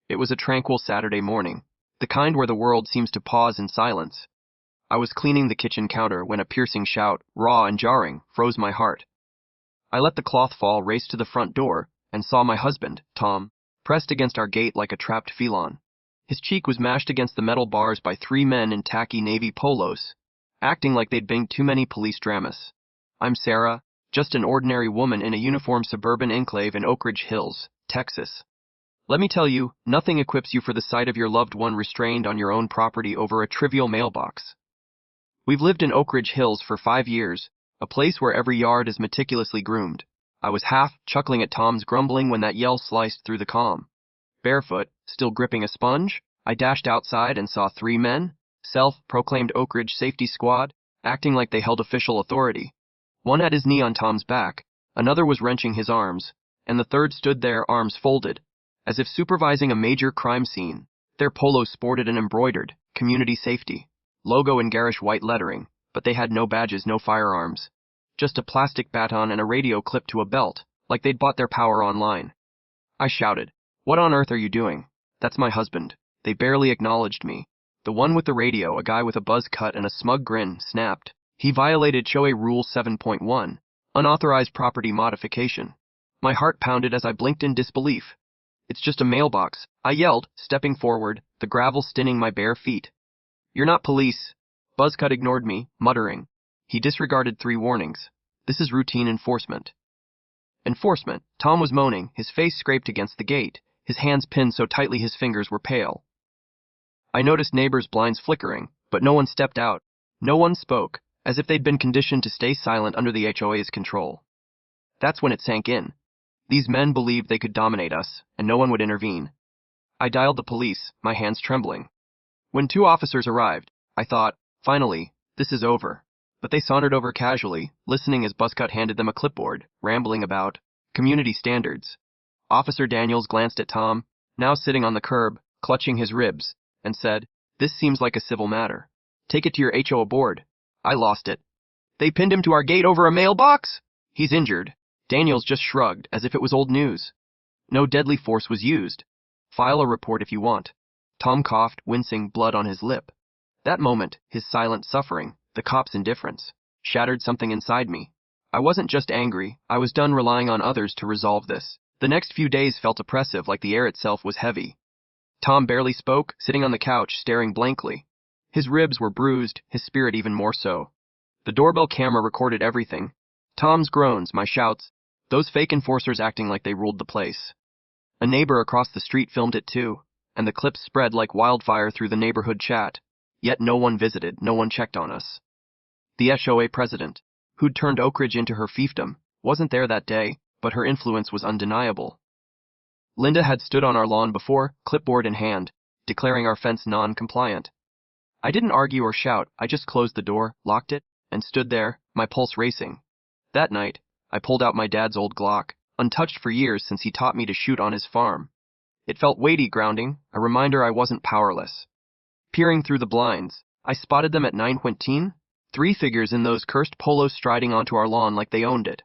It was a tranquil Saturday morning, the kind where the world seems to pause in silence. I was cleaning the kitchen counter when a piercing shout, raw and jarring, froze my heart. I let the cloth fall, raced to the front door, and saw my husband, Tom, pressed against our gate like a trapped feline. His cheek was mashed against the metal bars by three men in tacky navy polos, acting like they'd been too many police dramas. I'm Sarah, just an ordinary woman in a uniformed suburban enclave in Oak Ridge Hills, Texas. Let me tell you, nothing equips you for the sight of your loved one restrained on your own property over a trivial mailbox. We've lived in Oak Ridge Hills for 5 years, a place where every yard is meticulously groomed. I was half chuckling at Tom's grumbling when that yell sliced through the calm. Barefoot, still gripping a sponge, I dashed outside and saw three men, self-proclaimed Oak Ridge Safety Squad, acting like they held official authority. One had his knee on Tom's back, another was wrenching his arms, and the third stood there, arms folded, as if supervising a major crime scene. Their polos sported an embroidered, community safety logo in garish white lettering, but they had no badges, no firearms. Just a plastic baton and a radio clipped to a belt, like they'd bought their power online. I shouted, "What on earth are you doing?" "That's my husband." They barely acknowledged me. The one with the radio, a guy with a buzz cut and a smug grin, snapped. He violated HOA Rule 7.1, unauthorized property modification. My heart pounded as I blinked in disbelief. "It's just a mailbox," I yelled, stepping forward, the gravel stinning my bare feet. "You're not police." Buzzcut ignored me, muttering. He disregarded 3 warnings. "This is routine enforcement." Enforcement, Tom was moaning, his face scraped against the gate, his hands pinned so tightly his fingers were pale. I noticed neighbors' blinds flickering, but no one stepped out. No one spoke, as if they'd been conditioned to stay silent under the HOA's control. That's when it sank in. These men believed they could dominate us, and no one would intervene. I dialed the police, my hands trembling. When 2 officers arrived, I thought, finally, this is over. But they sauntered over casually, listening as Buzzcut handed them a clipboard, rambling about community standards. Officer Daniels glanced at Tom, now sitting on the curb, clutching his ribs, and said, "This seems like a civil matter. Take it to your HOA board." I lost it. "They pinned him to our gate over a mailbox?" "He's injured." Daniels just shrugged, as if it was old news. "No deadly force was used. File a report if you want." Tom coughed, wincing, blood on his lip. That moment, his silent suffering, the cop's indifference, shattered something inside me. I wasn't just angry, I was done relying on others to resolve this. The next few days felt oppressive, like the air itself was heavy. Tom barely spoke, sitting on the couch, staring blankly. His ribs were bruised, his spirit even more so. The doorbell camera recorded everything. Tom's groans, my shouts, those fake enforcers acting like they ruled the place. A neighbor across the street filmed it too, and the clips spread like wildfire through the neighborhood chat. Yet no one visited, no one checked on us. The HOA president, who'd turned Oak Ridge into her fiefdom, wasn't there that day, but her influence was undeniable. Linda had stood on our lawn before, clipboard in hand, declaring our fence non-compliant. I didn't argue or shout, I just closed the door, locked it, and stood there, my pulse racing. That night, I pulled out my dad's old Glock, untouched for years since he taught me to shoot on his farm. It felt weighty, grounding, a reminder I wasn't powerless. Peering through the blinds, I spotted them at 9:15, 3 figures in those cursed polos striding onto our lawn like they owned it.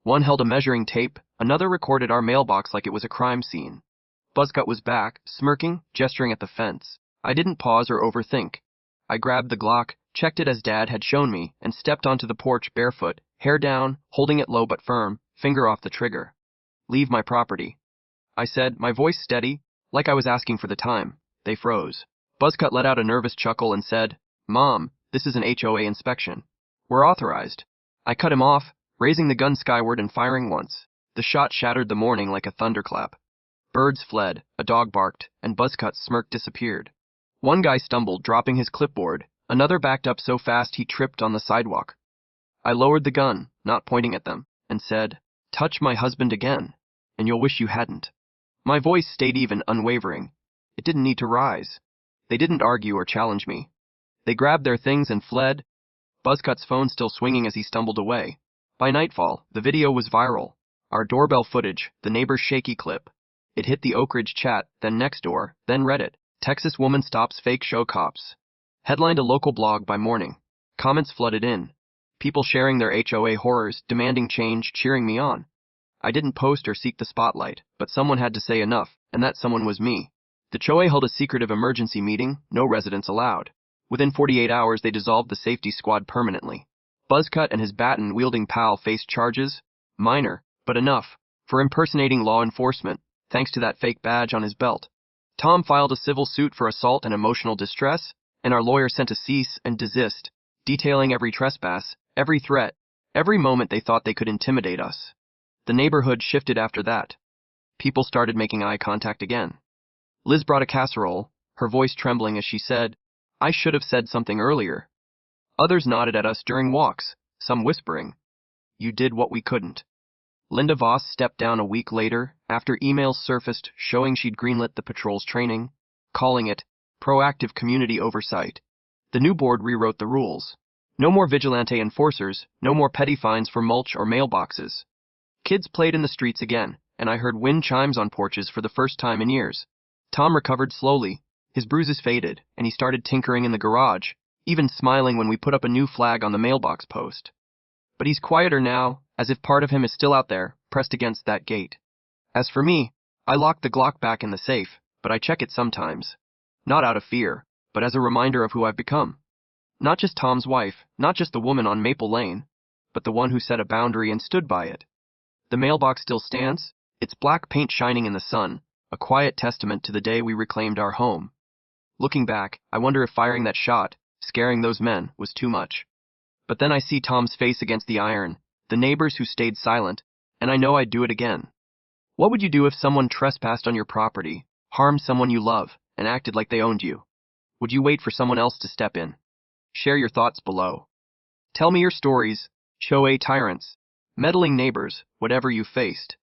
One held a measuring tape, another recorded our mailbox like it was a crime scene. Buzzcut was back, smirking, gesturing at the fence. I didn't pause or overthink. I grabbed the Glock, checked it as Dad had shown me, and stepped onto the porch barefoot, hair down, holding it low but firm, finger off the trigger. "Leave my property," I said, my voice steady, like I was asking for the time. They froze. Buzzcut let out a nervous chuckle and said, "Mom, this is an HOA inspection. We're authorized." I cut him off, raising the gun skyward and firing once. The shot shattered the morning like a thunderclap. Birds fled, a dog barked, and Buzzcut's smirk disappeared. One guy stumbled, dropping his clipboard. Another backed up so fast he tripped on the sidewalk. I lowered the gun, not pointing at them, and said, "Touch my husband again, and you'll wish you hadn't." My voice stayed even, unwavering. It didn't need to rise. They didn't argue or challenge me. They grabbed their things and fled, Buzzcut's phone still swinging as he stumbled away. By nightfall, the video was viral. Our doorbell footage, the neighbor's shaky clip. It hit the Oak Ridge chat, then Nextdoor, then Reddit. Texas woman stops fake show cops. Headlined a local blog by morning. Comments flooded in. People sharing their HOA horrors, demanding change, cheering me on. I didn't post or seek the spotlight, but someone had to say enough, and that someone was me. The HOA held a secretive emergency meeting, no residents allowed. Within 48 hours, they dissolved the safety squad permanently. Buzzcut and his baton-wielding pal faced charges, minor, but enough, for impersonating law enforcement, thanks to that fake badge on his belt. Tom filed a civil suit for assault and emotional distress, and our lawyer sent a cease and desist, detailing every trespass, every threat, every moment they thought they could intimidate us. The neighborhood shifted after that. People started making eye contact again. Liz brought a casserole, her voice trembling as she said, "I should have said something earlier." Others nodded at us during walks, some whispering, "You did what we couldn't." Linda Voss stepped down a week later after emails surfaced showing she'd greenlit the patrol's training, calling it proactive community oversight. The new board rewrote the rules. No more vigilante enforcers, no more petty fines for mulch or mailboxes. Kids played in the streets again, and I heard wind chimes on porches for the first time in years. Tom recovered slowly, his bruises faded, and he started tinkering in the garage, even smiling when we put up a new flag on the mailbox post. But he's quieter now, as if part of him is still out there, pressed against that gate. As for me, I lock the Glock back in the safe, but I check it sometimes. Not out of fear, but as a reminder of who I've become. Not just Tom's wife, not just the woman on Maple Lane, but the one who set a boundary and stood by it. The mailbox still stands, its black paint shining in the sun, a quiet testament to the day we reclaimed our home. Looking back, I wonder if firing that shot, scaring those men, was too much. But then I see Tom's face against the iron, the neighbors who stayed silent, and I know I'd do it again. What would you do if someone trespassed on your property, harmed someone you love, and acted like they owned you? Would you wait for someone else to step in? Share your thoughts below. Tell me your stories, HOA tyrants, meddling neighbors, whatever you faced.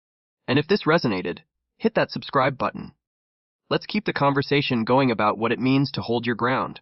And if this resonated, hit that subscribe button. Let's keep the conversation going about what it means to hold your ground.